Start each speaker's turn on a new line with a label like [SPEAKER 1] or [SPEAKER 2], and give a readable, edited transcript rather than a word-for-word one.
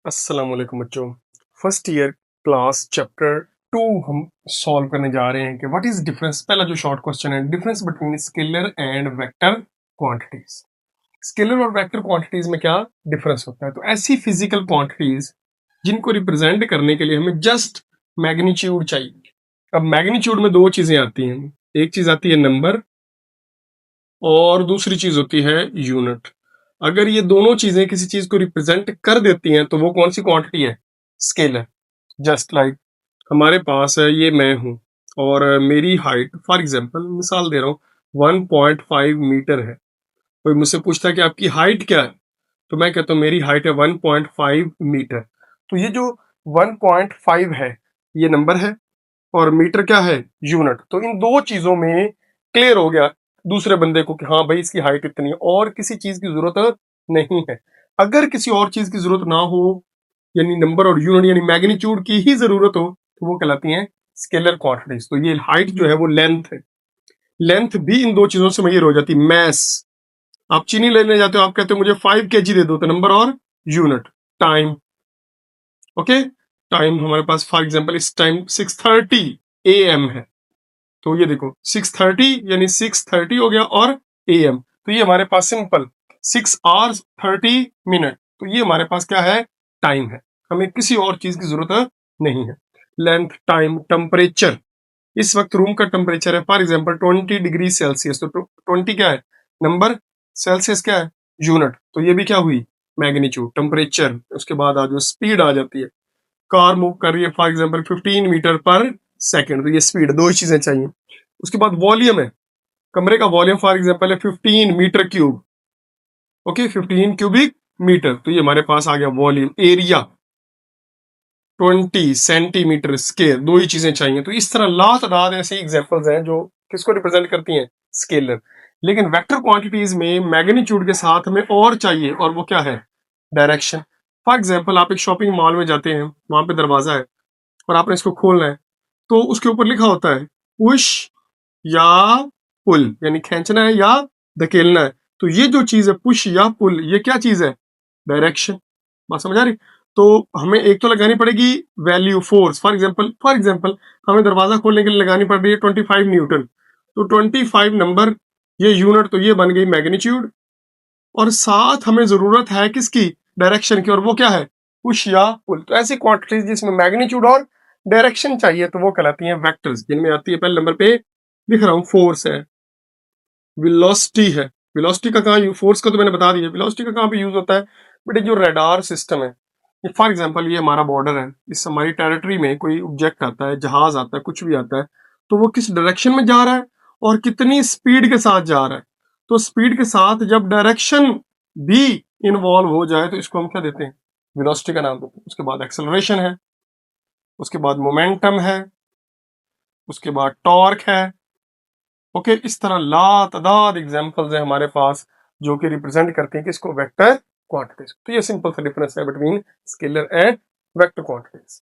[SPEAKER 1] अस्सलाम वालेकुम बच्चों। फर्स्ट ईयर क्लास चैप्टर 2 हम सॉल्व करने जा रहे हैं कि व्हाट इज डिफरेंस। पहला जो शॉर्ट क्वेश्चन है, difference between scalar and vector quantities. Scalar और वेक्टर क्वांटिटीज में क्या डिफरेंस होता है? तो ऐसी फिजिकल क्वांटिटीज जिनको रिप्रेजेंट करने के लिए हमें जस्ट मैग्नीट्यूड चाहिए। अब मैग्नीट्यूड में दो चीजें आती हैं, एक चीज आती है नंबर और दूसरी चीज होती है यूनिट। अगर ये दोनों चीजें किसी चीज को रिप्रेजेंट कर देती हैं तो वो कौन सी क्वांटिटी है? स्केलर। जस्ट लाइक हमारे पास है, ये मैं हूं और मेरी हाइट, फॉर एग्जांपल मिसाल दे रहा हूँ, 1.5 मीटर है। कोई मुझसे पूछता है कि आपकी हाइट क्या है, तो मैं कहता हूँ मेरी हाइट है 1.5 मीटर। तो ये जो 1.5 है ये नंबर है और मीटर क्या है? यूनिट। तो इन दो चीजों में क्लियर हो गया दूसरे बंदे को कि हाँ भाई इसकी हाइट इतनी है और किसी चीज की जरूरत नहीं है। अगर किसी और चीज की जरूरत ना हो, यानी नंबर और यूनिट यानी मैग्नीट्यूड की ही जरूरत हो, तो वो कहलाती हैं स्केलर क्वांटिटीज। तो ये हाइट जो है वो लेंथ है, लेंथ भी इन दो चीजों से मेजर हो जाती है। मैस, आप चीनी लेने जाते हो, आप कहते हो मुझे 5 kg दे दो, तो नंबर और यूनिट। टाइम, ओके, टाइम हमारे पास फॉर एग्जांपल इस टाइम 6:30 AM है, तो ये देखो 6:30 यानी 6:30 हो गया और AM, तो ये हमारे पास सिंपल 6 hours 30 minutes। तो ये हमारे पास क्या है? टाइम है। हमें किसी और चीज की जरूरत नहीं है। लेंथ, टाइम, टेम्परेचर, इस वक्त रूम का टेम्परेचर है फॉर एग्जांपल 20 डिग्री सेल्सियस, तो 20 क्या है? नंबर, सेल्सियस क्या है? यूनिट। तो ये भी क्या हुई? Magnitude, temperature. उसके बाद आ जो स्पीड आ जाती है, कार मूव कर रही है फॉर एग्जांपल 15 मीटर पर सेकेंड, तो ये स्पीड, दो ही चीजें चाहिए। उसके बाद वॉल्यूम है, कमरे का वॉल्यूम फॉर एग्जांपल है 15 meter cube, okay, 15 cubic meter. तो ये हमारे पास आ गया वॉल्यूम। एरिया 20 सेंटीमीटर स्क्वायर, दो ही चीजें चाहिए। तो इस तरह लातादाद ऐसी एग्जांपल्स हैं जो किसको रिप्रेजेंट करती हैं? स्केलर। लेकिन वेक्टर क्वांटिटीज में मैग्नीट्यूड के साथ हमें और चाहिए, और वो क्या है? डायरेक्शन। फॉर एग्जांपल आप एक शॉपिंग मॉल में जाते हैं, वहां पे दरवाजा है और आपने इसको खोलना है, तो उसके ऊपर लिखा होता है पुश या पुल, यानी खींचना है या धकेलना है। तो ये जो चीज है पुश या पुल, ये क्या चीज है? डायरेक्शन। बात समझ आ रही? तो हमें एक तो लगानी पड़ेगी वैल्यू फोर्स, फॉर एग्जांपल हमें दरवाजा खोलने के लिए लगानी पड़ रही है 25 न्यूटन। तो 25 नंबर, ये यूनिट, तो ये बन गई मैग्नीट्यूड। और साथ हमें जरूरत है किसकी? डायरेक्शन की, और वो क्या है? पुश या पुल। तो ऐसी क्वांटिटीज जिसमें मैग्नीट्यूड और डायरेक्शन चाहिए तो वो कहलाती हैं वेक्टर्स, जिनमें आती है पहले नंबर पे लिख रहा हूं फोर्स है, वेलोसिटी है। वेलोसिटी का कहाँ, फोर्स का तो मैंने बता दिया, वेलोसिटी का कहाँ पे यूज होता है? बेटे जो रडार सिस्टम है, फॉर एग्जांपल ये हमारा बॉर्डर है, इस हमारी टेरिटरी में कोई ऑब्जेक्ट आता है, जहाज आता है, कुछ भी आता है, तो वो किस डायरेक्शन में जा रहा है और कितनी स्पीड के साथ जा रहा है। तो स्पीड के साथ जब डायरेक्शन भी इन्वॉल्व हो जाए तो इसको हम क्या देते हैं? वेलोसिटी का नाम देते हैं। उसके बाद एक्सेलरेशन है, उसके बाद मोमेंटम है, उसके बाद टॉर्क है। ओके, इस तरह लातादाद एग्जांपल्स है हमारे पास जो कि रिप्रेजेंट करते हैं किसको? Vector quantities. तो ये सिंपल सा डिफरेंस है between scalar and vector quantities.